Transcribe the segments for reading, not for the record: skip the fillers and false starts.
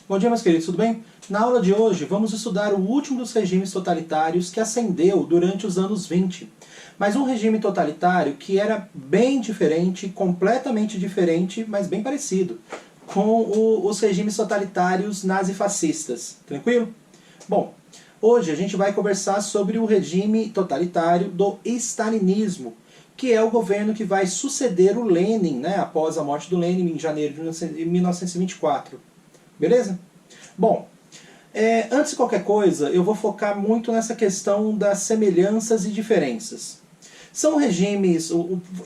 Bom dia, meus queridos, tudo bem? Na aula de hoje vamos estudar o último dos regimes totalitários que ascendeu durante os anos 20. Mas um regime totalitário que era bem diferente, completamente diferente, mas bem parecido com os regimes totalitários nazifascistas. Tranquilo? Bom, hoje a gente vai conversar sobre o regime totalitário do stalinismo, que é o governo que vai suceder o Lenin, né, após a morte do Lenin em janeiro de 1924. Beleza? Bom, antes de qualquer coisa, eu vou focar muito nessa questão das semelhanças e diferenças. São regimes,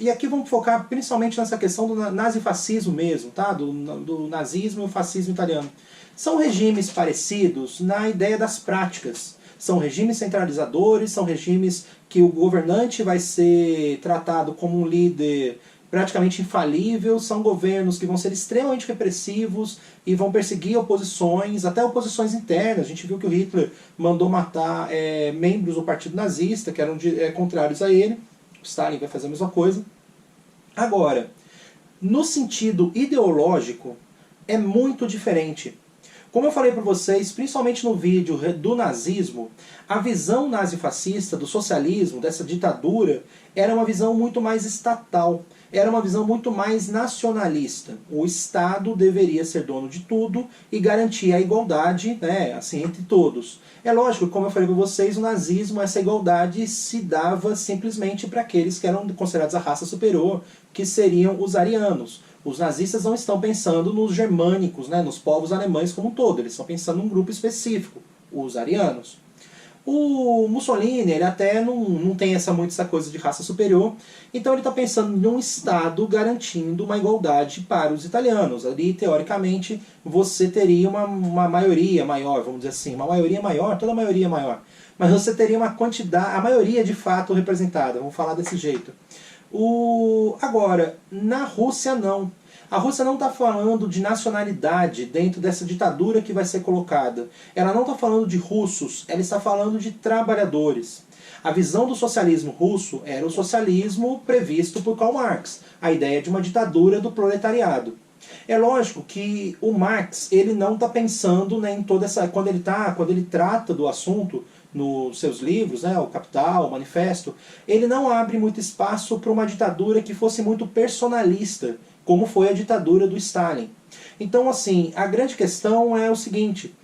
e aqui vamos focar principalmente nessa questão do nazifascismo mesmo, tá? do nazismo e o fascismo italiano. São regimes parecidos na ideia das práticas. São regimes centralizadores, são regimes que o governante vai ser tratado como um líder praticamente infalível, são governos que vão ser extremamente repressivos e vão perseguir oposições, até oposições internas. A gente viu que o Hitler mandou matar membros do partido nazista, que eram contrários a ele. O Stalin vai fazer a mesma coisa. Agora, no sentido ideológico, é muito diferente. Como eu falei para vocês, principalmente no vídeo do nazismo, a visão nazifascista, do socialismo, dessa ditadura, era uma visão muito mais estatal. Era uma visão muito mais nacionalista. O Estado deveria ser dono de tudo e garantir a igualdade, né, assim, entre todos. É lógico, como eu falei para vocês, o nazismo, essa igualdade se dava simplesmente para aqueles que eram considerados a raça superior, que seriam os arianos. Os nazistas não estão pensando nos germânicos, né, nos povos alemães como um todo, eles estão pensando num grupo específico, os arianos. O Mussolini, ele até não tem muito essa coisa de raça superior, então ele está pensando em um Estado garantindo uma igualdade para os italianos. Ali, teoricamente, você teria uma maioria maior, vamos dizer assim, uma maioria maior, toda maioria maior, mas você teria uma quantidade, a maioria de fato representada, vamos falar desse jeito. Agora, na Rússia não. A Rússia não está falando de nacionalidade dentro dessa ditadura que vai ser colocada. Ela não está falando de russos, ela está falando de trabalhadores. A visão do socialismo russo era o socialismo previsto por Karl Marx, a ideia de uma ditadura do proletariado. É lógico que o Marx ele não está pensando, né, em toda essa... Quando ele trata do assunto nos seus livros, né, o Capital, o Manifesto, ele não abre muito espaço para uma ditadura que fosse muito personalista, como foi a ditadura do Stalin. Então, assim, a grande questão é o seguinte: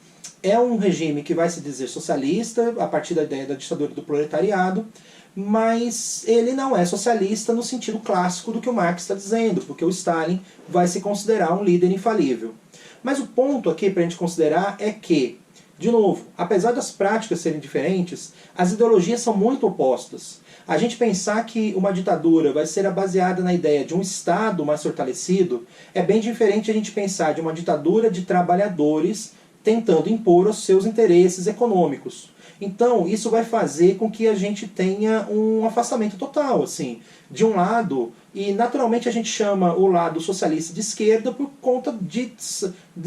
é um regime que vai se dizer socialista, a partir da ideia da ditadura do proletariado, mas ele não é socialista no sentido clássico do que o Marx está dizendo, porque o Stalin vai se considerar um líder infalível. Mas o ponto aqui para a gente considerar é que, de novo, apesar das práticas serem diferentes, as ideologias são muito opostas. A gente pensar que uma ditadura vai ser baseada na ideia de um Estado mais fortalecido é bem diferente a gente pensar de uma ditadura de trabalhadores tentando impor os seus interesses econômicos. Então, isso vai fazer com que a gente tenha um afastamento total, assim, de um lado, e naturalmente a gente chama o lado socialista de esquerda por conta de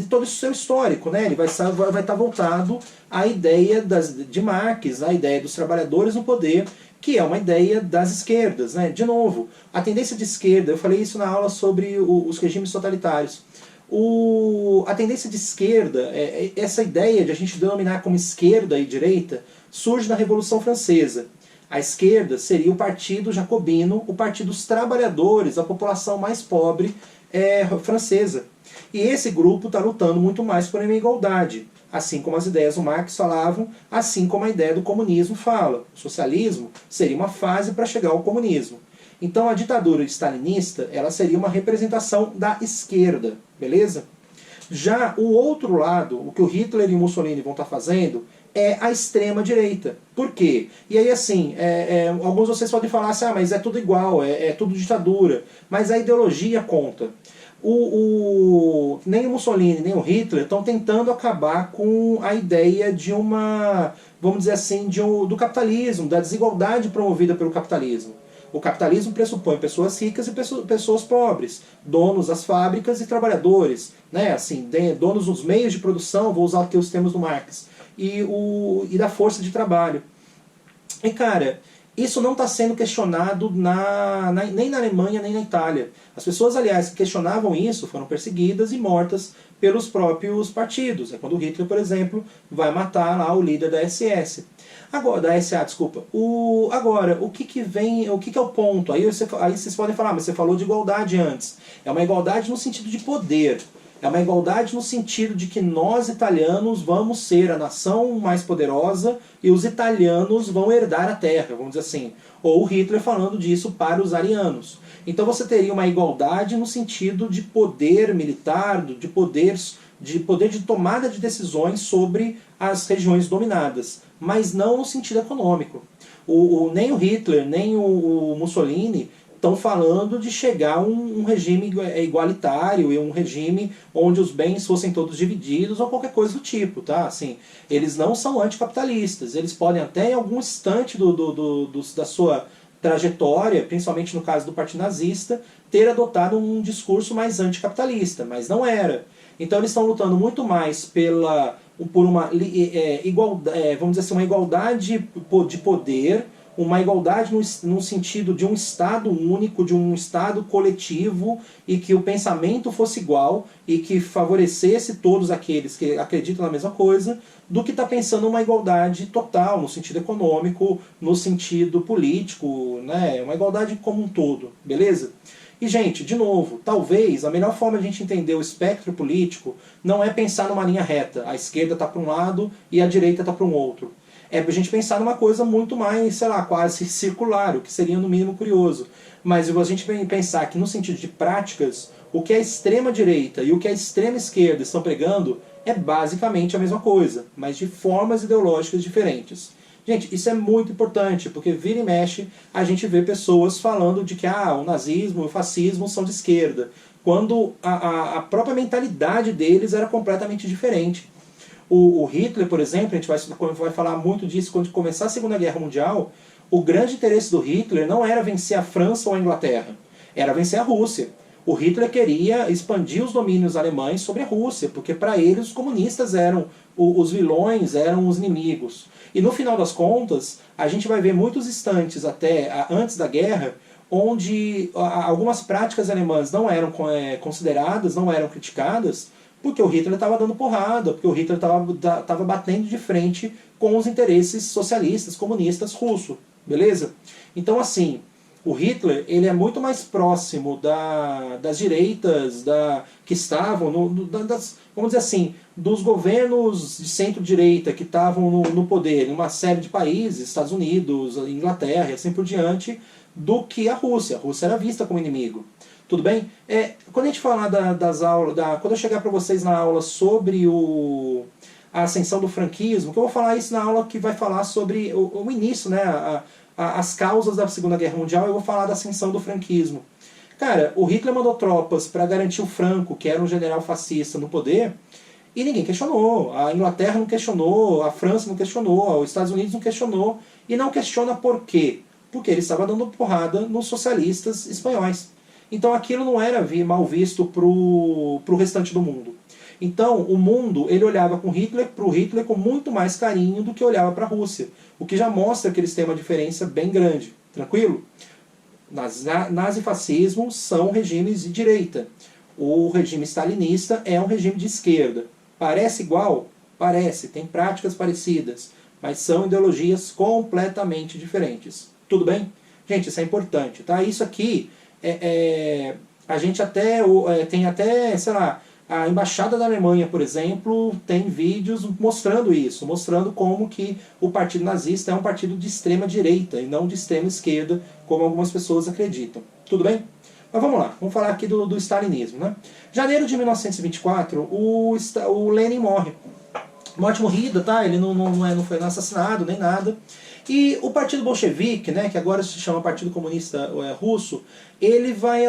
todo o seu histórico, né? Ele vai estar voltado à ideia de Marx, à ideia dos trabalhadores no poder, que é uma ideia das esquerdas, né? De novo, a tendência de esquerda, eu falei isso na aula sobre os regimes totalitários. A tendência de esquerda, essa ideia de a gente denominar como esquerda e direita, surge na Revolução Francesa. A esquerda seria o Partido Jacobino, o Partido dos Trabalhadores, a população mais pobre francesa. E esse grupo está lutando muito mais por uma igualdade, assim como as ideias do Marx falavam, assim como a ideia do comunismo fala. O socialismo seria uma fase para chegar ao comunismo. Então a ditadura stalinista, ela seria uma representação da esquerda, beleza? Já o outro lado, o que o Hitler e o Mussolini vão estar fazendo, é a extrema-direita. Por quê? E aí assim, alguns de vocês podem falar assim, mas é tudo igual, é tudo ditadura. Mas a ideologia conta. Nem o Mussolini, nem o Hitler estão tentando acabar com a ideia de vamos dizer assim, do capitalismo, da desigualdade promovida pelo capitalismo. O capitalismo pressupõe pessoas ricas e pessoas pobres, donos das fábricas e trabalhadores, né? Assim, donos dos meios de produção, vou usar aqui os termos do Marx, e da força de trabalho. E cara, Isso não está sendo questionado nem na Alemanha nem na Itália. As pessoas, aliás, que questionavam isso foram perseguidas e mortas pelos próprios partidos. É quando Hitler, por exemplo, vai matar lá o líder da SS. Agora, da SA, desculpa. Agora, o que é o ponto? Aí vocês podem falar, mas você falou de igualdade antes. É uma igualdade no sentido de poder. É uma igualdade no sentido de que nós, italianos, vamos ser a nação mais poderosa e os italianos vão herdar a terra, vamos dizer assim. Ou Hitler falando disso para os arianos. Então você teria uma igualdade no sentido de poder militar, de poder de tomada de decisões sobre as regiões dominadas, mas não no sentido econômico. Nem o Hitler, nem o Mussolini estão falando de chegar a um regime igualitário e um regime onde os bens fossem todos divididos ou qualquer coisa do tipo, tá? Assim, eles não são anticapitalistas, eles podem até em algum instante da sua trajetória, principalmente no caso do Partido Nazista, ter adotado um discurso mais anticapitalista, mas não era. Então eles estão lutando muito mais por uma igualdade, vamos dizer assim, uma igualdade de poder, uma igualdade no sentido de um Estado único, de um Estado coletivo, e que o pensamento fosse igual e que favorecesse todos aqueles que acreditam na mesma coisa, do que está pensando uma igualdade total, no sentido econômico, no sentido político, né? Uma igualdade como um todo, beleza? E, gente, de novo, talvez a melhor forma de a gente entender o espectro político não é pensar numa linha reta, a esquerda está para um lado e a direita está para um outro. É pra gente pensar numa coisa muito mais, sei lá, quase circular, o que seria no mínimo curioso. Mas se a gente pensar que no sentido de práticas, o que a extrema-direita e o que a extrema-esquerda estão pregando é basicamente a mesma coisa, mas de formas ideológicas diferentes. Gente, isso é muito importante, porque vira e mexe a gente vê pessoas falando de que o nazismo e o fascismo são de esquerda, quando a própria mentalidade deles era completamente diferente. O Hitler, por exemplo, a gente vai falar muito disso quando começar a Segunda Guerra Mundial, o grande interesse do Hitler não era vencer a França ou a Inglaterra, era vencer a Rússia. O Hitler queria expandir os domínios alemães sobre a Rússia, porque para ele os comunistas eram os vilões, eram os inimigos. E no final das contas, a gente vai ver muitos instantes até antes da guerra, onde algumas práticas alemãs não eram consideradas, não eram criticadas, porque o Hitler estava dando porrada, porque o Hitler estava batendo de frente com os interesses socialistas, comunistas russos, beleza? Então, assim, o Hitler ele é muito mais próximo das direitas que estavam, vamos dizer assim, dos governos de centro-direita que estavam no poder em uma série de países, Estados Unidos, Inglaterra e assim por diante, do que a Rússia. A Rússia era vista como inimigo. Tudo bem? Quando a gente falar das aulas, quando eu chegar para vocês na aula sobre a ascensão do franquismo, que eu vou falar isso na aula que vai falar sobre o início, né, as causas da Segunda Guerra Mundial, eu vou falar da ascensão do franquismo. Cara, o Hitler mandou tropas para garantir o Franco, que era um general fascista, no poder, e ninguém questionou. A Inglaterra não questionou, a França não questionou, os Estados Unidos não questionou, e não questiona por quê? Porque ele estava dando porrada nos socialistas espanhóis. Então aquilo não era mal visto para o restante do mundo. Então o mundo ele olhava para o Hitler com muito mais carinho do que olhava para a Rússia. O que já mostra que eles têm uma diferença bem grande. Tranquilo? Nazifascismo são regimes de direita. O regime stalinista é um regime de esquerda. Parece igual? Parece. Tem práticas parecidas. Mas são ideologias completamente diferentes. Tudo bem? Gente, isso é importante. Tá? Isso aqui... a gente tem até, sei lá, a Embaixada da Alemanha, por exemplo, tem vídeos mostrando isso, mostrando como que o Partido Nazista é um partido de extrema direita e não de extrema esquerda, como algumas pessoas acreditam. Tudo bem? Mas vamos lá, vamos falar aqui do stalinismo, né? Janeiro de 1924, o Lenin morre. Morte morrida, tá? Ele não foi assassinado nem nada. E o Partido Bolchevique, né, que agora se chama Partido Comunista Russo, ele vai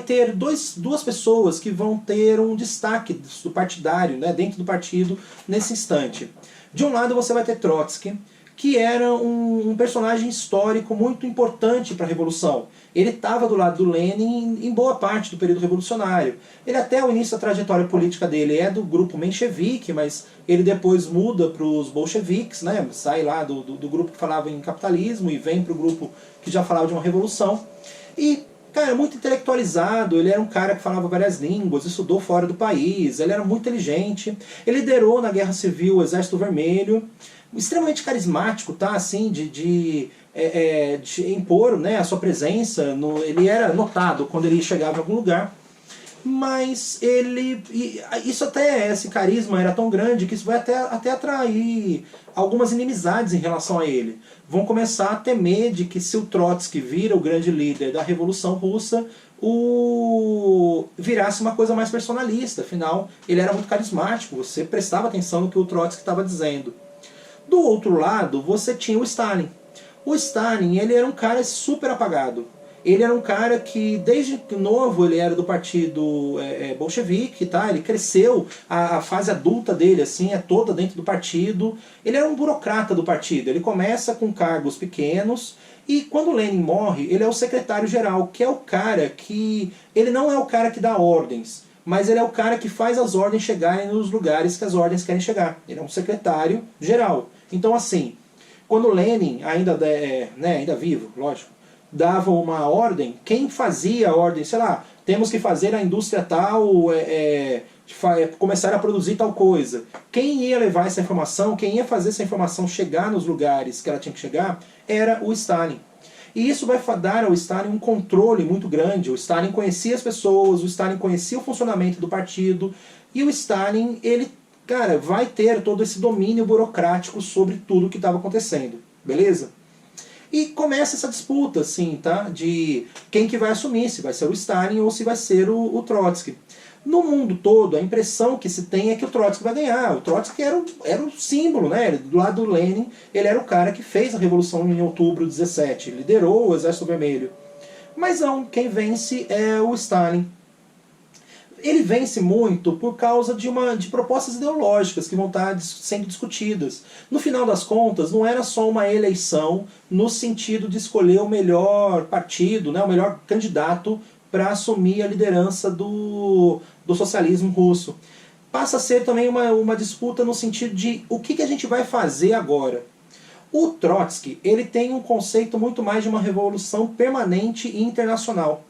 ter duas pessoas que vão ter um destaque do partidário, né, dentro do partido nesse instante. De um lado você vai ter Trotsky, que era um personagem histórico muito importante para a Revolução. Ele estava do lado do Lenin em boa parte do período revolucionário. Ele até o início da trajetória política dele é do grupo menchevique, mas ele depois muda para os bolcheviques, né? Sai lá do grupo que falava em capitalismo e vem para o grupo que já falava de uma revolução. E, cara, muito intelectualizado, ele era um cara que falava várias línguas, estudou fora do país, ele era muito inteligente, ele liderou na Guerra Civil o Exército Vermelho, extremamente carismático, tá? Assim, de impor, né, a sua presença, ele era notado quando ele chegava em algum lugar, mas esse carisma era tão grande que isso vai até atrair algumas inimizades em relação a ele. Vão começar a temer de que se o Trotsky vira o grande líder da Revolução Russa, virasse uma coisa mais personalista, afinal ele era muito carismático, você prestava atenção no que o Trotsky estava dizendo. Do outro lado, você tinha o Stalin. O Stalin, ele era um cara super apagado. Ele era um cara que, desde novo, ele era do partido bolchevique, tá? Ele cresceu, a fase adulta dele assim, é toda dentro do partido. Ele era um burocrata do partido. Ele começa com cargos pequenos e, quando Lenin morre, ele é o secretário-geral, que é o cara que... Ele não é o cara que dá ordens, mas ele é o cara que faz as ordens chegarem nos lugares que as ordens querem chegar. Ele é um secretário-geral. Então, assim, quando Lenin, ainda vivo, lógico, dava uma ordem, quem fazia a ordem, sei lá, temos que fazer a indústria tal, começar a produzir tal coisa. Quem ia levar essa informação, quem ia fazer essa informação chegar nos lugares que ela tinha que chegar, era o Stalin. E isso vai dar ao Stalin um controle muito grande. O Stalin conhecia as pessoas, o Stalin conhecia o funcionamento do partido, e o Stalin, ele, cara, vai ter todo esse domínio burocrático sobre tudo o que estava acontecendo, beleza? E começa essa disputa, assim, tá? De quem que vai assumir, se vai ser o Stalin ou se vai ser o Trotsky. No mundo todo, a impressão que se tem é que o Trotsky vai ganhar. O Trotsky era o símbolo, né? Do lado do Lenin, ele era o cara que fez a Revolução em outubro de 17, liderou o Exército Vermelho. Mas não, quem vence é o Stalin. Ele vence muito por causa de propostas ideológicas que vão estar sendo discutidas. No final das contas, não era só uma eleição no sentido de escolher o melhor partido, né, o melhor candidato para assumir a liderança do socialismo russo. Passa a ser também uma disputa no sentido de o que a gente vai fazer agora. O Trotsky, ele tem um conceito muito mais de uma revolução permanente e internacional.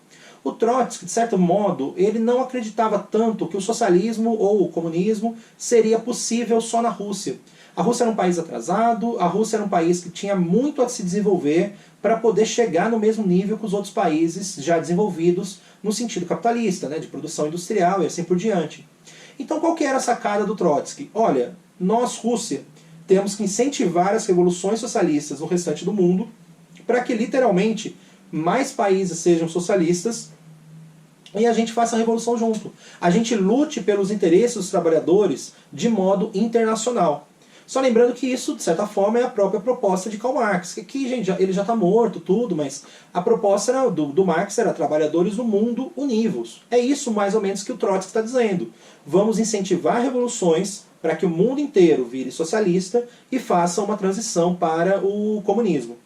O Trotsky, de certo modo, ele não acreditava tanto que o socialismo ou o comunismo seria possível só na Rússia. A Rússia era um país atrasado, a Rússia era um país que tinha muito a se desenvolver para poder chegar no mesmo nível que os outros países já desenvolvidos no sentido capitalista, né, de produção industrial e assim por diante. Então qual que era a sacada do Trotsky? Olha, nós, Rússia, temos que incentivar as revoluções socialistas no restante do mundo para que literalmente mais países sejam socialistas e a gente faça a revolução junto. A gente lute pelos interesses dos trabalhadores de modo internacional. Só lembrando que isso, de certa forma, é a própria proposta de Karl Marx. Que aqui, gente, ele já está morto, tudo, mas a proposta do Marx era trabalhadores do mundo univos. É isso, mais ou menos, que o Trotsky está dizendo. Vamos incentivar revoluções para que o mundo inteiro vire socialista e faça uma transição para o comunismo.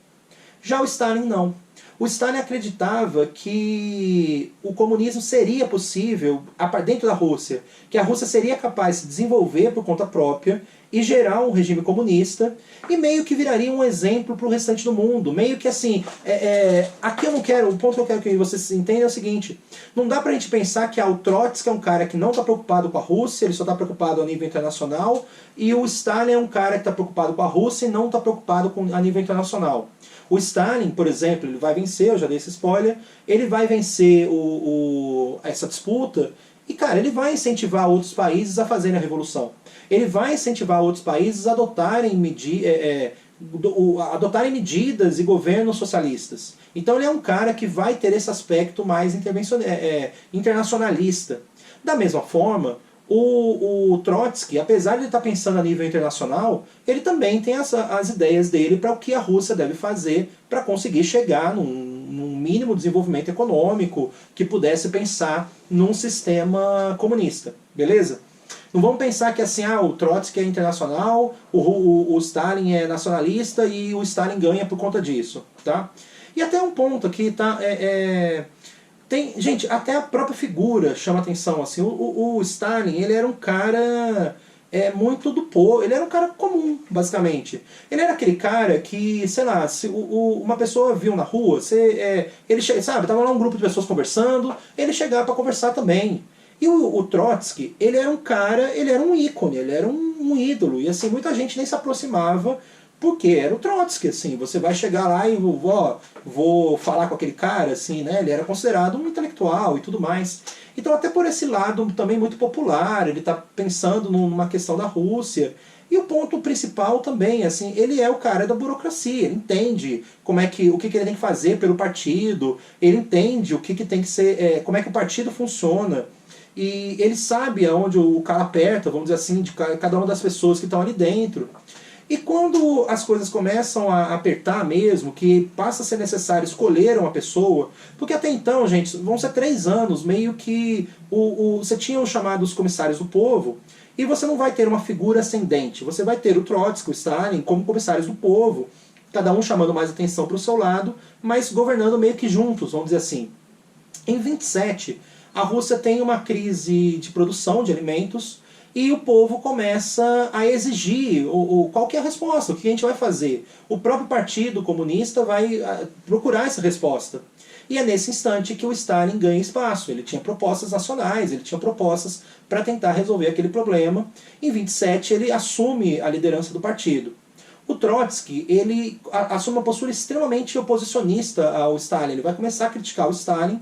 Já o Stalin não. O Stalin acreditava que o comunismo seria possível dentro da Rússia, que a Rússia seria capaz de se desenvolver por conta própria e gerar um regime comunista, e meio que viraria um exemplo para o restante do mundo. Meio que assim, aqui eu não quero, o ponto que eu quero que vocês entendam é o seguinte: não dá pra gente pensar que o Trotsky é um cara que não está preocupado com a Rússia, ele só está preocupado a nível internacional, e o Stalin é um cara que está preocupado com a Rússia e não está preocupado a nível internacional. O Stalin, por exemplo, ele vai vencer, eu já dei esse spoiler, ele vai vencer essa disputa e, cara, ele vai incentivar outros países a fazerem a revolução. Ele vai incentivar outros países a adotarem medidas e governos socialistas. Então ele é um cara que vai ter esse aspecto mais internacionalista. Da mesma forma, o Trotsky, apesar de ele estar pensando a nível internacional, ele também tem as ideias dele para o que a Rússia deve fazer para conseguir chegar num mínimo desenvolvimento econômico que pudesse pensar num sistema comunista. Beleza? Não vamos pensar que assim, o Trotsky é internacional, o Stalin é nacionalista e o Stalin ganha por conta disso, tá? E até um ponto aqui, tá? Tem, gente, até a própria figura chama atenção, assim, o Stalin, ele era um cara muito do povo, ele era um cara comum, basicamente. Ele era aquele cara que, sei lá, se uma pessoa viu na rua, ele sabe, tava lá um grupo de pessoas conversando, ele chegava para conversar também. E o Trotsky, ele era um cara, ele era um ícone, ele era um ídolo, e assim, muita gente nem se aproximava, porque era o Trotsky, assim, você vai chegar lá e vou falar com aquele cara, assim, né, ele era considerado um intelectual e tudo mais. Então até por esse lado também muito popular, ele está pensando numa questão da Rússia. E o ponto principal também, assim, ele é o cara da burocracia, ele entende como o que ele tem que fazer pelo partido, ele entende o que tem que ser, como é que o partido funciona. E ele sabe aonde o cara aperta, vamos dizer assim, de cada uma das pessoas que estão ali dentro. E quando as coisas começam a apertar mesmo, que passa a ser necessário escolher uma pessoa, porque até então, gente, vão ser 3 anos, meio que você tinha os chamados comissários do povo, e você não vai ter uma figura ascendente, você vai ter o Trotsky, o Stalin, como comissários do povo, cada um chamando mais atenção para o seu lado, mas governando meio que juntos, vamos dizer assim. Em 27, a Rússia tem uma crise de produção de alimentos, e o povo começa a exigir qual que é a resposta, o que a gente vai fazer. O próprio Partido Comunista vai procurar essa resposta. E é nesse instante que o Stalin ganha espaço. Ele tinha propostas nacionais, ele tinha propostas para tentar resolver aquele problema. Em 27 ele assume a liderança do partido. O Trotsky, ele assume uma postura extremamente oposicionista ao Stalin. Ele vai começar a criticar o Stalin.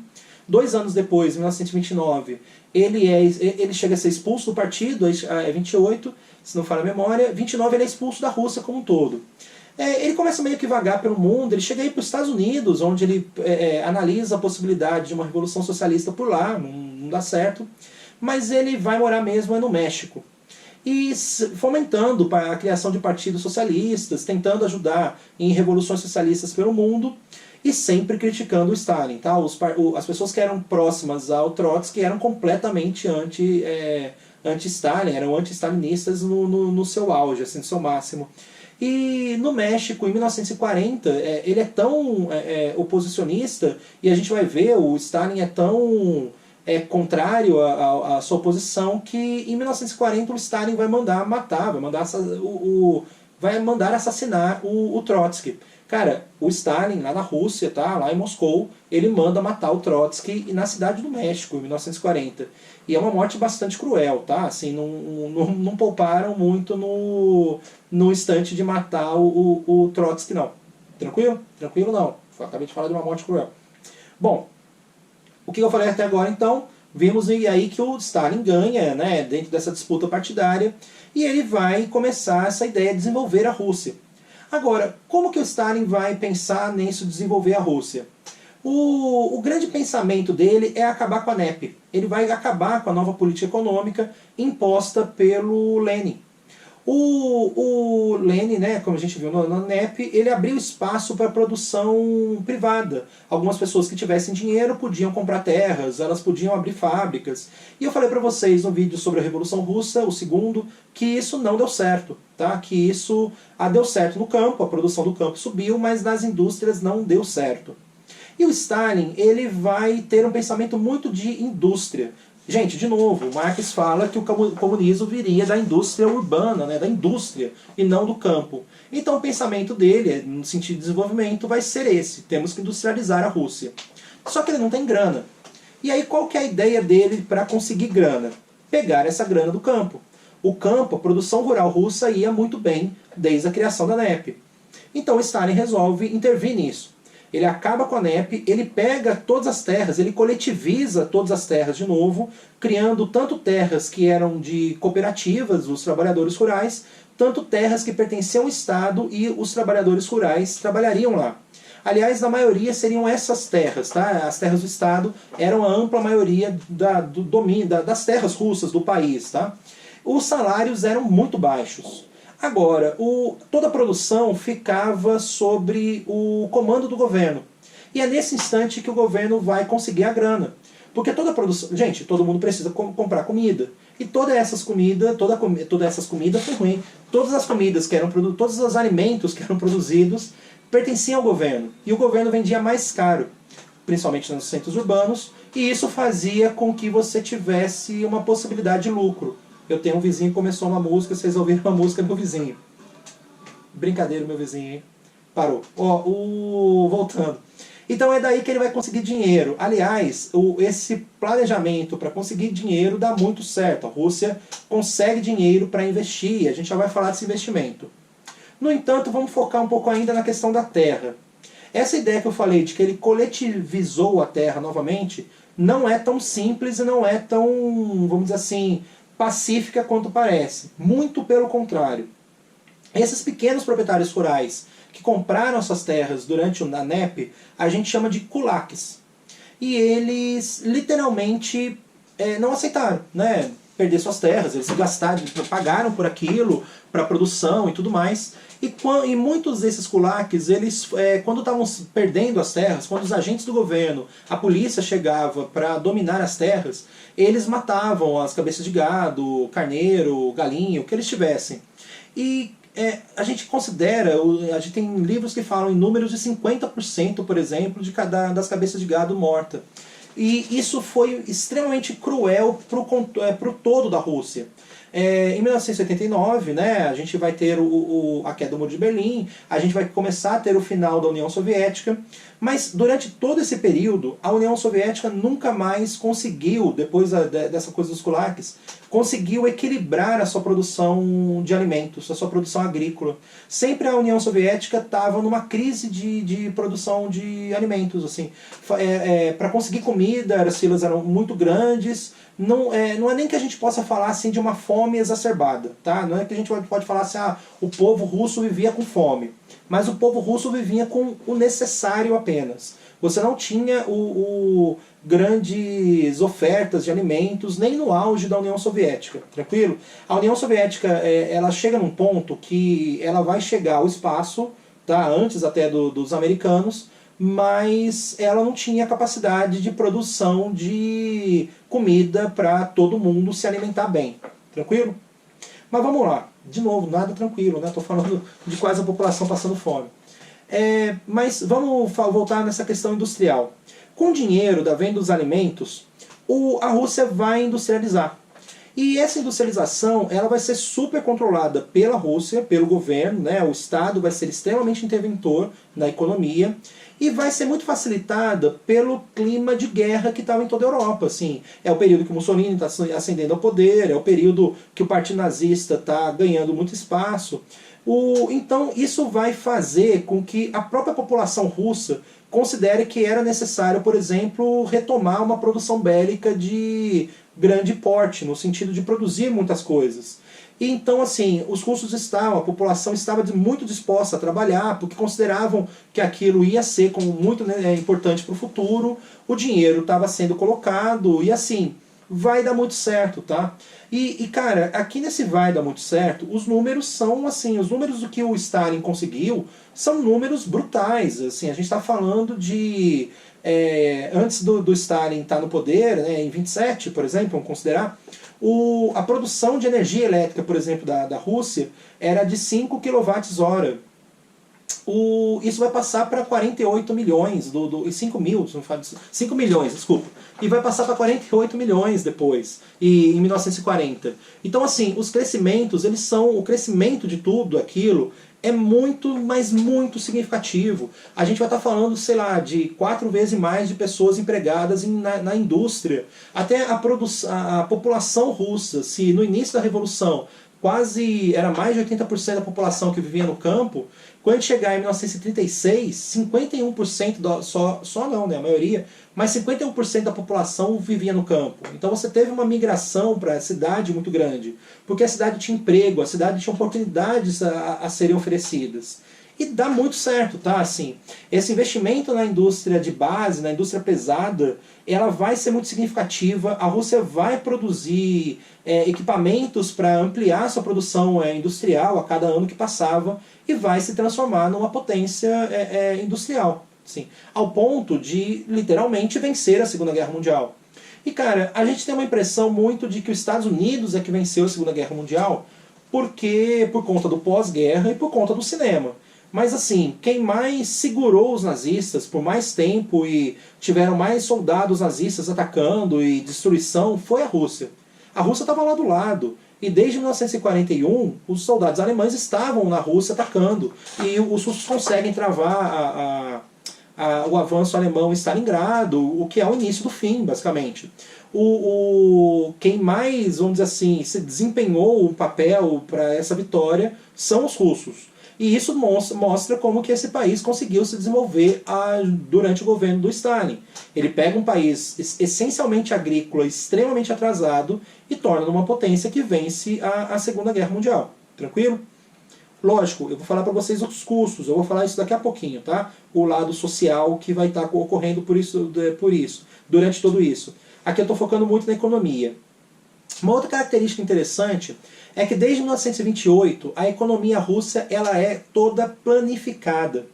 2 anos depois, em 1929, ele chega a ser expulso do partido, 28, se não falha a memória. 29 ele é expulso da Rússia como um todo. Ele começa meio que vagar pelo mundo, ele chega aí para os Estados Unidos, onde ele analisa a possibilidade de uma revolução socialista por lá, não dá certo, mas ele vai morar mesmo no México. E fomentando a criação de partidos socialistas, tentando ajudar em revoluções socialistas pelo mundo, e sempre criticando o Stalin. Tá? As pessoas que eram próximas ao Trotsky eram completamente anti-Stalin, eram anti-stalinistas no seu auge, assim, no seu máximo. E no México, em 1940, ele é tão oposicionista, e a gente vai ver, o Stalin é tão contrário à sua oposição, que em 1940 o Stalin vai mandar matar, vai mandar assassinar o Trotsky. Cara, o Stalin, lá na Rússia, tá? Lá em Moscou, ele manda matar o Trotsky na cidade do México, em 1940. E é uma morte bastante cruel, tá? Assim, não pouparam muito no instante de matar o Trotsky, não. Tranquilo? Tranquilo não. Acabei de falar de uma morte cruel. Bom, o que eu falei até agora, então, vimos aí que o Stalin ganha, né, dentro dessa disputa partidária, e ele vai começar essa ideia de desenvolver a Rússia. Agora, como que o Stalin vai pensar nisso, desenvolver a Rússia? O grande pensamento dele é acabar com a NEP. Ele vai acabar com a nova política econômica imposta pelo Lenin. O Lenin, né, como a gente viu na NEP, ele abriu espaço para a produção privada. Algumas pessoas que tivessem dinheiro podiam comprar terras, elas podiam abrir fábricas. E eu falei para vocês no vídeo sobre a Revolução Russa, o segundo, que isso não deu certo. Tá? Que isso deu certo no campo, a produção do campo subiu, mas nas indústrias não deu certo. E o Stalin, ele vai ter um pensamento muito de indústria. Gente, de novo, Marx fala que o comunismo viria da indústria urbana, né, da indústria, e não do campo. Então o pensamento dele, no sentido de desenvolvimento, vai ser esse. Temos que industrializar a Rússia. Só que ele não tem grana. E aí qual que é a ideia dele para conseguir grana? Pegar essa grana do campo. O campo, a produção rural russa ia muito bem desde a criação da NEP. Então Stalin resolve intervir nisso. Ele acaba com a NEP, ele pega todas as terras, ele coletiviza todas as terras de novo, criando tanto terras que eram de cooperativas, dos trabalhadores rurais, tanto terras que pertenciam ao Estado e os trabalhadores rurais trabalhariam lá. Aliás, na maioria seriam essas terras, tá? As terras do Estado eram a ampla maioria do domínio das terras russas do país, tá? Os salários eram muito baixos. Agora, toda a produção ficava sobre o comando do governo. E é nesse instante que o governo vai conseguir a grana. Porque toda a produção... Gente, todo mundo precisa comprar comida. E todas essas comidas, todas essas comidas foi ruim. Todas as comidas que eram todos os alimentos que eram produzidos pertenciam ao governo. E o governo vendia mais caro, principalmente nos centros urbanos, e isso fazia com que você tivesse uma possibilidade de lucro. Eu tenho um vizinho que começou uma música, vocês ouviram uma música do meu vizinho. Brincadeira, meu vizinho, hein? Parou. Voltando. Então é daí que ele vai conseguir dinheiro. Aliás, esse planejamento para conseguir dinheiro dá muito certo. A Rússia consegue dinheiro para investir. A gente já vai falar desse investimento. No entanto, vamos focar um pouco ainda na questão da terra. Essa ideia que eu falei de que ele coletivizou a terra novamente não é tão simples e não é tão, vamos dizer assim, pacífica quanto parece. Muito pelo contrário. Esses pequenos proprietários rurais que compraram suas terras durante o NEP, a gente chama de kulaks. E eles literalmente não aceitaram, né, perder suas terras, eles gastaram, pagaram por aquilo, para produção e tudo mais. E muitos desses kulaks, eles, quando estavam perdendo as terras, quando os agentes do governo, a polícia chegava para dominar as terras, eles matavam as cabeças de gado, carneiro, galinha, o que eles tivessem. E a gente considera, a gente tem livros que falam em números de 50%, por exemplo, das cabeças de gado morta. E isso foi extremamente cruel para o todo da Rússia. Em 1989, né, a gente vai ter a queda do Muro de Berlim, a gente vai começar a ter o final da União Soviética, mas durante todo esse período, a União Soviética nunca mais conseguiu, depois dessa coisa dos kulaks, conseguiu equilibrar a sua produção de alimentos, a sua produção agrícola. Sempre a União Soviética estava numa crise de produção de alimentos. Assim. Para conseguir comida, as filas eram muito grandes. Não é nem que a gente possa falar assim, de uma fome exacerbada. Tá? Não é que a gente pode falar assim, o povo russo vivia com fome. Mas o povo russo vivia com o necessário apenas. Você não tinha grandes ofertas de alimentos, nem no auge da União Soviética, tranquilo? A União Soviética ela chega num ponto que ela vai chegar ao espaço, tá? Antes até dos americanos, mas ela não tinha capacidade de produção de comida para todo mundo se alimentar bem, tranquilo? Mas vamos lá, de novo, nada tranquilo, né? Estou falando de quase a população passando fome. Mas vamos voltar nessa questão industrial. Com o dinheiro da venda dos alimentos, a Rússia vai industrializar. E essa industrialização ela vai ser super controlada pela Rússia, pelo governo, né? O Estado vai ser extremamente interventor na economia e vai ser muito facilitada pelo clima de guerra que estava em toda a Europa. Assim. É o período que Mussolini está ascendendo ao poder, é o período que o Partido Nazista está ganhando muito espaço. Então isso vai fazer com que a própria população russa considere que era necessário, por exemplo, retomar uma produção bélica de grande porte, no sentido de produzir muitas coisas. E então, assim, os russos a população estava muito disposta a trabalhar, porque consideravam que aquilo ia ser como muito importante para o futuro, o dinheiro estava sendo colocado, e assim, vai dar muito certo, tá? Cara, aqui nesse vai dar muito certo, os números são assim, os números do que o Stalin conseguiu são números brutais, assim, a gente está falando de... antes do Stalin estar no poder, né, em 27, por exemplo, vamos considerar, a produção de energia elétrica, por exemplo, da Rússia, era de 5 kWh. Isso vai passar para 48 milhões, 5 milhões, desculpa. E vai passar para 48 milhões depois, em 1940. Então, assim, os crescimentos, o crescimento de tudo aquilo é muito, mas muito significativo. A gente vai estar falando, sei lá, de 4 vezes mais de pessoas empregadas na indústria. Até a população russa, se no início da Revolução era mais de 80% da população que vivia no campo, quando a gente chegar em 1936, 51%, só não, né, a maioria, mas 51% da população vivia no campo. Então você teve uma migração para a cidade muito grande, porque a cidade tinha emprego, a cidade tinha oportunidades a serem oferecidas. E dá muito certo, tá? Assim, esse investimento na indústria de base, na indústria pesada, ela vai ser muito significativa. A Rússia vai produzir equipamentos para ampliar sua produção industrial a cada ano que passava e vai se transformar numa potência industrial, assim, ao ponto de literalmente vencer a Segunda Guerra Mundial. E cara, a gente tem uma impressão muito de que os Estados Unidos é que venceu a Segunda Guerra Mundial por conta do pós-guerra e por conta do cinema. Mas assim, quem mais segurou os nazistas por mais tempo e tiveram mais soldados nazistas atacando e destruição foi a Rússia. A Rússia estava lá do lado. E desde 1941, os soldados alemães estavam na Rússia atacando. E os russos conseguem travar o avanço alemão em Stalingrado, o que é o início do fim, basicamente. Quem mais, vamos dizer assim, se desempenhou um papel para essa vitória são os russos. E isso mostra como que esse país conseguiu se desenvolver durante o governo do Stalin. Ele pega um país essencialmente agrícola, extremamente atrasado, e torna numa potência que vence a Segunda Guerra Mundial. Tranquilo? Lógico, eu vou falar para vocês os custos, eu vou falar isso daqui a pouquinho, tá? O lado social que vai estar ocorrendo por isso, durante tudo isso. Aqui eu estou focando muito na economia. Uma outra característica interessante é que desde 1928 a economia russa ela é toda planificada.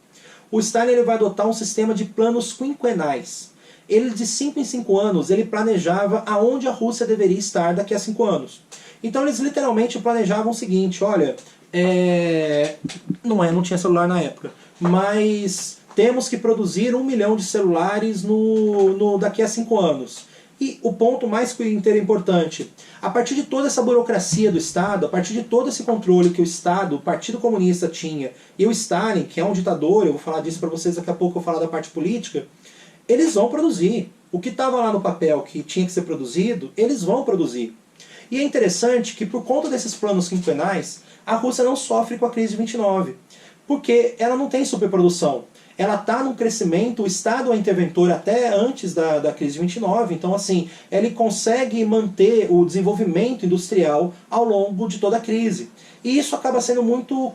O Stalin ele vai adotar um sistema de planos quinquenais. Ele de 5 em 5 anos ele planejava aonde a Rússia deveria estar daqui a 5 anos. Então eles literalmente planejavam o seguinte, olha, não tinha celular na época, mas temos que produzir 1 milhão de celulares daqui a 5 anos. E o ponto mais importante, a partir de toda essa burocracia do Estado, a partir de todo esse controle que o Estado, o Partido Comunista tinha, e o Stalin, que é um ditador, eu vou falar disso para vocês daqui a pouco, eu vou falar da parte política, eles vão produzir. O que estava lá no papel que tinha que ser produzido, eles vão produzir. E é interessante que por conta desses planos quinquenais, a Rússia não sofre com a crise de 29, porque ela não tem superprodução. Ela está num crescimento, o Estado é interventor até antes da crise de 29, então assim, ele consegue manter o desenvolvimento industrial ao longo de toda a crise. E isso acaba sendo muito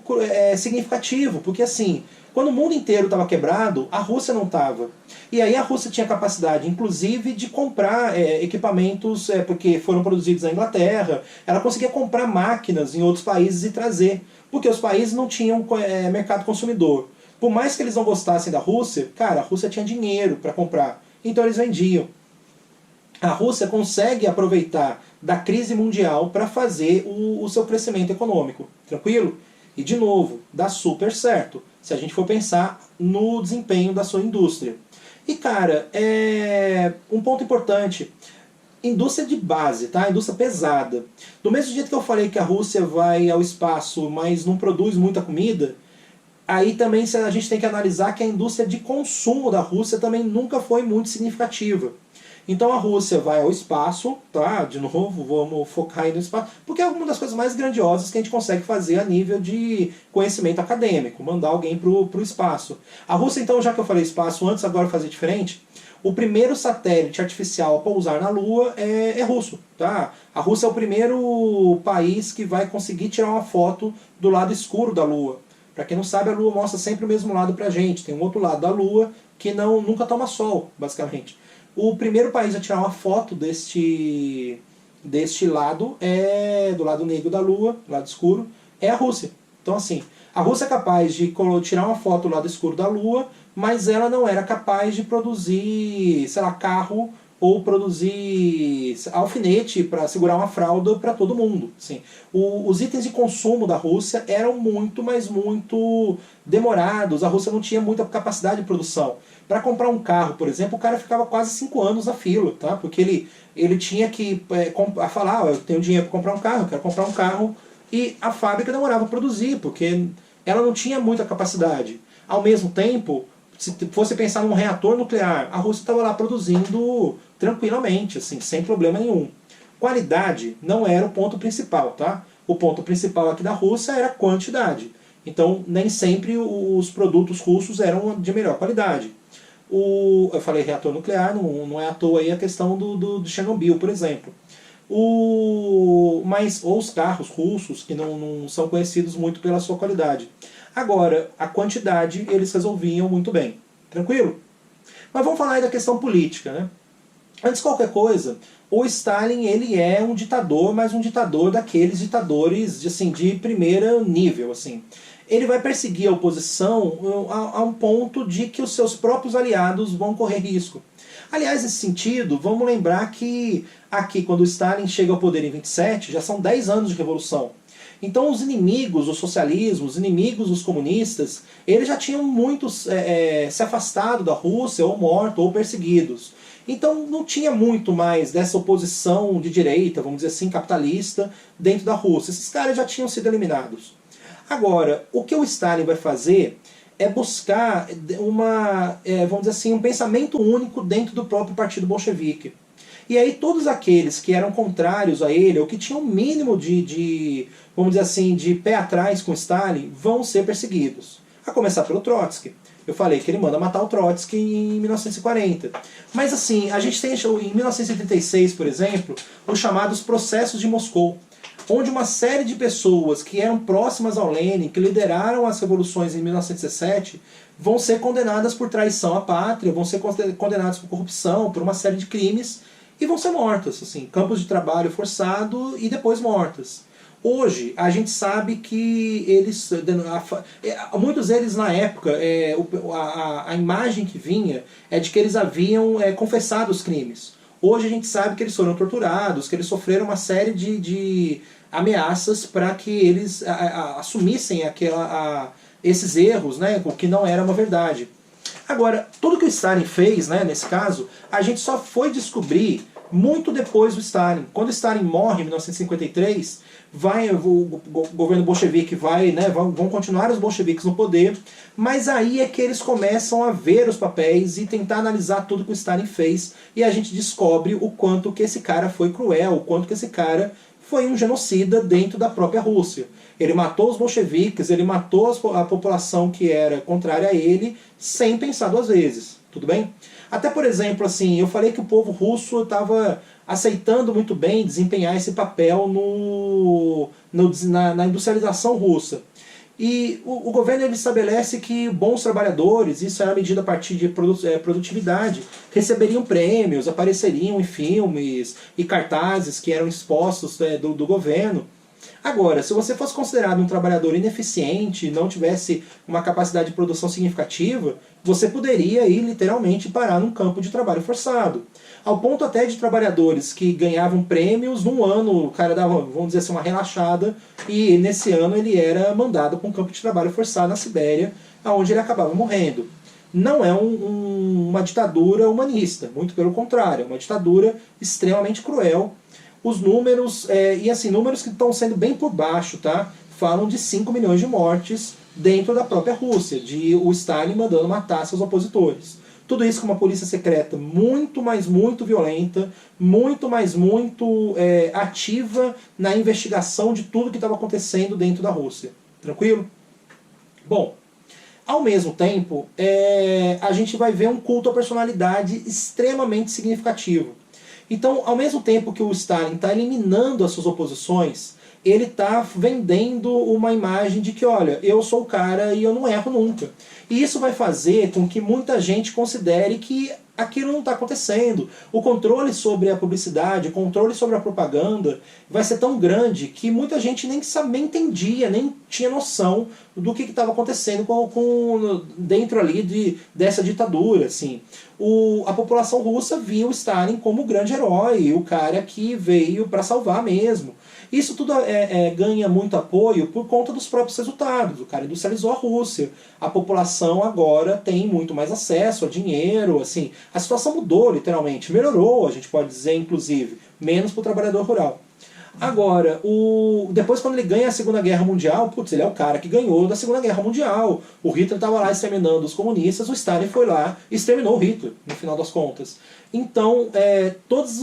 significativo, porque assim, quando o mundo inteiro estava quebrado, a Rússia não estava. E aí a Rússia tinha capacidade, inclusive, de comprar equipamentos, porque foram produzidos na Inglaterra, ela conseguia comprar máquinas em outros países e trazer, porque os países não tinham mercado consumidor. Por mais que eles não gostassem da Rússia, cara, a Rússia tinha dinheiro para comprar. Então eles vendiam. A Rússia consegue aproveitar da crise mundial para fazer o seu crescimento econômico. Tranquilo? E de novo, dá super certo, se a gente for pensar no desempenho da sua indústria. E cara, um ponto importante, indústria de base, tá? Indústria pesada. Do mesmo jeito que eu falei que a Rússia vai ao espaço, mas não produz muita comida, aí também a gente tem que analisar que a indústria de consumo da Rússia também nunca foi muito significativa. Então a Rússia vai ao espaço, tá? De novo, vamos focar aí no espaço, porque é uma das coisas mais grandiosas que a gente consegue fazer a nível de conhecimento acadêmico, mandar alguém para o espaço. A Rússia, então, já que eu falei espaço antes, agora fazer diferente, o primeiro satélite artificial a pousar na Lua é russo, tá? A Rússia é o primeiro país que vai conseguir tirar uma foto do lado escuro da Lua. Para quem não sabe, a Lua mostra sempre o mesmo lado pra gente. Tem um outro lado da Lua que nunca toma sol, basicamente. O primeiro país a tirar uma foto deste lado, do lado negro da Lua, lado escuro, é a Rússia. Então assim, a Rússia é capaz de tirar uma foto do lado escuro da Lua, mas ela não era capaz de produzir, sei lá, carro ou produzir alfinete para segurar uma fralda para todo mundo. Assim, os itens de consumo da Rússia eram muito, mas muito demorados. A Rússia não tinha muita capacidade de produção. Para comprar um carro, por exemplo, o cara ficava quase 5 anos na fila, tá? Porque ele tinha que falar, eu tenho dinheiro para comprar um carro, eu quero comprar um carro, e a fábrica demorava a produzir, porque ela não tinha muita capacidade. Ao mesmo tempo, se fosse pensar num reator nuclear, a Rússia estava lá produzindo tranquilamente, assim, sem problema nenhum. Qualidade não era o ponto principal, tá? O ponto principal aqui da Rússia era quantidade. Então, nem sempre os produtos russos eram de melhor qualidade. Eu falei reator nuclear, não é à toa aí a questão do Chernobyl, por exemplo. Ou os carros russos, que não são conhecidos muito pela sua qualidade. Agora, a quantidade eles resolviam muito bem. Tranquilo? Mas vamos falar aí da questão política, né? Antes de qualquer coisa, o Stalin ele é um ditador, mas um ditador daqueles ditadores de primeiro nível. Assim. Ele vai perseguir a oposição a um ponto de que os seus próprios aliados vão correr risco. Aliás, nesse sentido, vamos lembrar que aqui, quando o Stalin chega ao poder em 27, já são 10 anos de revolução. Então os inimigos do socialismo, os inimigos dos comunistas, eles já tinham muitos se afastado da Rússia, ou mortos, ou perseguidos. Então não tinha muito mais dessa oposição de direita, vamos dizer assim, capitalista, dentro da Rússia. Esses caras já tinham sido eliminados. Agora, o que o Stalin vai fazer é buscar vamos dizer assim, um pensamento único dentro do próprio partido bolchevique. E aí todos aqueles que eram contrários a ele, ou que tinham um mínimo vamos dizer assim, de pé atrás com Stalin, vão ser perseguidos. A começar pelo Trotsky. Eu falei que ele manda matar o Trotsky em 1940. Mas assim, a gente tem em 1936, por exemplo, os chamados processos de Moscou, onde uma série de pessoas que eram próximas ao Lenin, que lideraram as revoluções em 1917, vão ser condenadas por traição à pátria, vão ser condenadas por corrupção, por uma série de crimes, e vão ser mortas, assim, campos de trabalho forçado e depois mortas. Hoje, a gente sabe que eles, muitos deles na época, a imagem que vinha é de que eles haviam confessado os crimes. Hoje a gente sabe que eles foram torturados, que eles sofreram uma série de ameaças para que eles assumissem esses erros, né, o que não era uma verdade. Agora, tudo que o Stalin fez, né, nesse caso, a gente só foi descobrir muito depois do Stalin. Quando o Stalin morre em 1953, o governo bolchevique vão continuar os bolcheviques no poder, mas aí é que eles começam a ver os papéis e tentar analisar tudo que o Stalin fez, e a gente descobre o quanto que esse cara foi cruel, o quanto que esse cara foi um genocida dentro da própria Rússia. Ele matou os bolcheviques, ele matou a população que era contrária a ele, sem pensar duas vezes. Tudo bem? Até, por exemplo, assim, eu falei que o povo russo estava aceitando muito bem desempenhar esse papel na industrialização russa. E o governo ele estabelece que bons trabalhadores, isso era medida a partir de produtividade, receberiam prêmios, apareceriam em filmes e cartazes que eram expostos do governo. Agora, se você fosse considerado um trabalhador ineficiente, não tivesse uma capacidade de produção significativa, você poderia ir literalmente parar num campo de trabalho forçado. Ao ponto até de trabalhadores que ganhavam prêmios, num ano o cara dava, vamos dizer assim, uma relaxada, e nesse ano ele era mandado para um campo de trabalho forçado na Sibéria, onde ele acabava morrendo. Não é uma ditadura humanista, muito pelo contrário, é uma ditadura extremamente cruel. Os números, e assim, números que estão sendo bem por baixo, tá? Falam de 5 milhões de mortes dentro da própria Rússia, de o Stalin mandando matar seus opositores. Tudo isso com uma polícia secreta muito, mas muito violenta, muito, mas muito ativa na investigação de tudo que estava acontecendo dentro da Rússia. Tranquilo? Bom, ao mesmo tempo, a gente vai ver um culto à personalidade extremamente significativo. Então, ao mesmo tempo que o Stalin está eliminando as suas oposições, ele está vendendo uma imagem de que, olha, eu sou o cara e eu não erro nunca. E isso vai fazer com que muita gente considere que aquilo não está acontecendo. O controle sobre a publicidade, o controle sobre a propaganda vai ser tão grande que muita gente nem entendia, nem tinha noção do que estava acontecendo dentro ali dessa ditadura. Assim. A população russa via o Stalin como o grande herói, o cara que veio para salvar mesmo. Isso tudo ganha muito apoio por conta dos próprios resultados. O cara industrializou a Rússia. A população agora tem muito mais acesso a dinheiro. Assim, a situação mudou literalmente. Melhorou, a gente pode dizer, inclusive. Menos para o trabalhador rural. Agora, depois quando ele ganha a Segunda Guerra Mundial, putz, ele é o cara que ganhou da Segunda Guerra Mundial. O Hitler estava lá exterminando os comunistas, o Stalin foi lá e exterminou o Hitler, no final das contas. Então, todas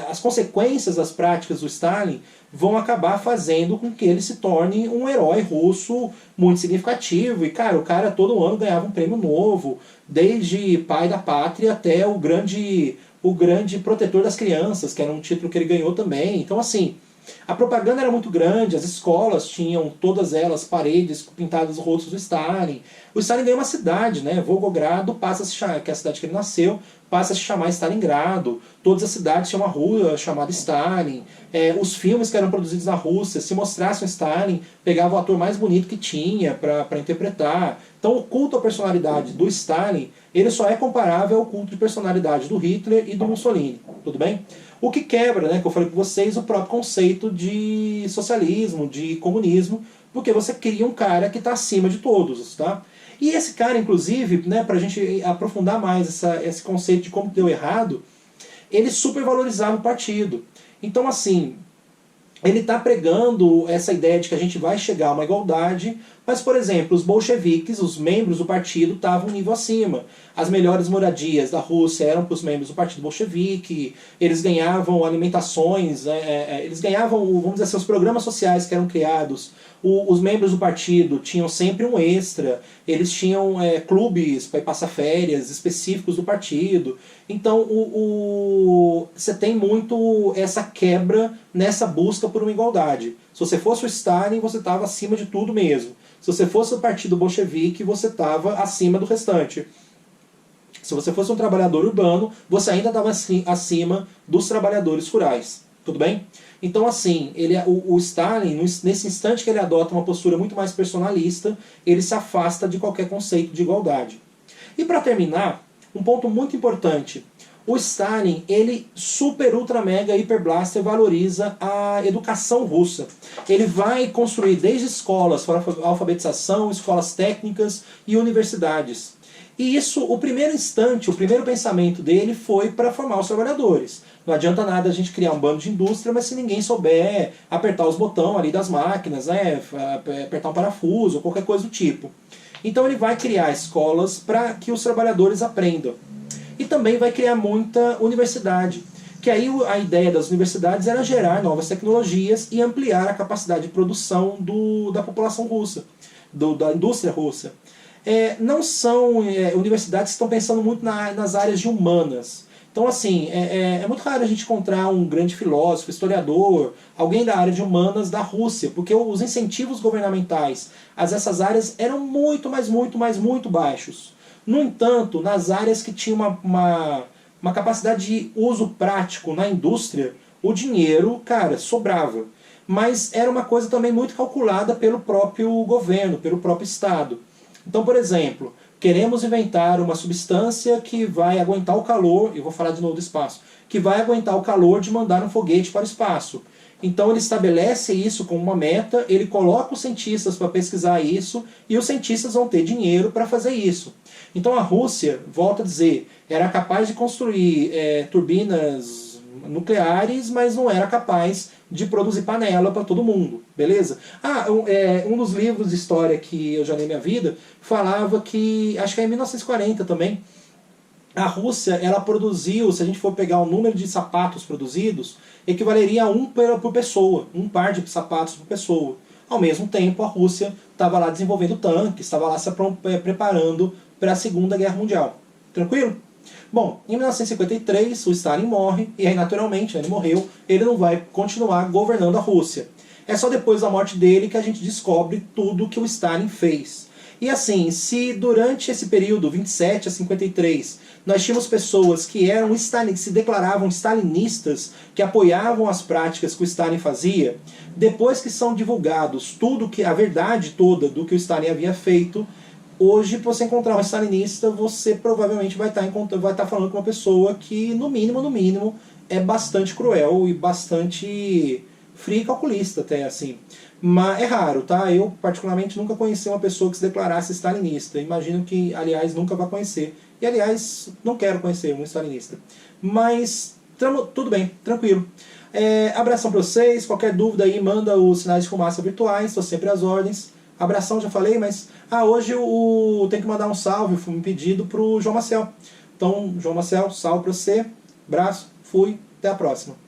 as consequências das práticas do Stalin vão acabar fazendo com que ele se torne um herói russo muito significativo. E, cara, o cara todo ano ganhava um prêmio novo, desde pai da pátria até o grande protetor das crianças, que era um título que ele ganhou também. Então, assim, a propaganda era muito grande, as escolas tinham, todas elas, paredes pintadas no rosto do Stalin. O Stalin ganhou uma cidade, né? Volgogrado passa a se chamar, que é a cidade que ele nasceu, passa a se chamar Stalingrado. Todas as cidades tinham uma rua chamada Stalin. Os filmes que eram produzidos na Rússia, se mostrassem o Stalin, pegava o ator mais bonito que tinha para interpretar. Então o culto à personalidade do Stalin, ele só é comparável ao culto de personalidade do Hitler e do Mussolini, tudo bem? O que quebra, né, que eu falei com vocês, o próprio conceito de socialismo, de comunismo, porque você cria um cara que está acima de todos, tá? E esse cara, inclusive, né, para a gente aprofundar mais esse conceito de como deu errado, ele supervalorizava o partido. Então, assim, ele está pregando essa ideia de que a gente vai chegar a uma igualdade, mas, por exemplo, os bolcheviques, os membros do partido, estavam um nível acima. As melhores moradias da Rússia eram para os membros do partido bolchevique, eles ganhavam alimentações, eles ganhavam, vamos dizer assim, os programas sociais que eram criados. Os membros do partido tinham sempre um extra, eles tinham clubes para ir passar férias específicos do partido. Então você tem muito essa quebra nessa busca por uma igualdade. Se você fosse o Stalin, você estava acima de tudo mesmo. Se você fosse o partido bolchevique, você estava acima do restante. Se você fosse um trabalhador urbano, você ainda estava acima dos trabalhadores rurais. Tudo bem? Então, assim, o Stalin, nesse instante que ele adota uma postura muito mais personalista, ele se afasta de qualquer conceito de igualdade. E para terminar, um ponto muito importante. O Stalin, ele super, ultra, mega, hiper blaster valoriza a educação russa. Ele vai construir desde escolas para alfabetização, escolas técnicas e universidades. E isso, o primeiro instante, o primeiro pensamento dele foi para formar os trabalhadores. Não adianta nada a gente criar um bando de indústria, mas se ninguém souber apertar os botões ali das máquinas, né, apertar um parafuso ou qualquer coisa do tipo. Então ele vai criar escolas para que os trabalhadores aprendam. E também vai criar muita universidade. Que aí a ideia das universidades era gerar novas tecnologias e ampliar a capacidade de produção da população russa, da indústria russa. Não são universidades que estão pensando muito nas áreas de humanas. Então, assim, é muito raro a gente encontrar um grande filósofo, historiador, alguém da área de humanas da Rússia, porque os incentivos governamentais a essas áreas eram muito, mas muito, mas muito baixos. No entanto, nas áreas que tinham uma capacidade de uso prático na indústria, o dinheiro, cara, sobrava. Mas era uma coisa também muito calculada pelo próprio governo, pelo próprio Estado. Então, por exemplo, queremos inventar uma substância que vai aguentar o calor, eu vou falar de novo do espaço, que vai aguentar o calor de mandar um foguete para o espaço. Então ele estabelece isso como uma meta, ele coloca os cientistas para pesquisar isso, e os cientistas vão ter dinheiro para fazer isso. Então a Rússia, volto a dizer, era capaz de construir turbinas nucleares, mas não era capaz de produzir panela para todo mundo, beleza? Um dos livros de história que eu já li na minha vida falava que, acho que é em 1940 também, a Rússia, ela produziu, se a gente for pegar o número de sapatos produzidos, equivaleria a um por pessoa, um par de sapatos por pessoa. Ao mesmo tempo, a Rússia estava lá desenvolvendo tanques, estava lá se preparando para a Segunda Guerra Mundial. Tranquilo? Bom, em 1953 o Stalin morre, e aí naturalmente ele morreu, ele não vai continuar governando a Rússia. É só depois da morte dele que a gente descobre tudo que o Stalin fez. E assim, se durante esse período, 27 a 53, nós tínhamos pessoas que se declaravam stalinistas, que apoiavam as práticas que o Stalin fazia, depois que são divulgados a verdade toda do que o Stalin havia feito, hoje, para você encontrar um stalinista, você provavelmente vai estar falando com uma pessoa que, no mínimo, é bastante cruel e bastante fria e calculista até, assim. Mas é raro, tá? Eu, particularmente, nunca conheci uma pessoa que se declarasse stalinista. Imagino que, aliás, nunca vai conhecer. E, aliás, não quero conhecer um stalinista. Mas, tudo bem, tranquilo. Abração para vocês. Qualquer dúvida aí, manda os sinais de fumaça virtuais. Estou sempre às ordens. Abração, já falei, mas... hoje eu tenho que mandar um salve, um pedido pro João Marcel. Então, João Marcel, salve para você. Abraço, fui, até a próxima.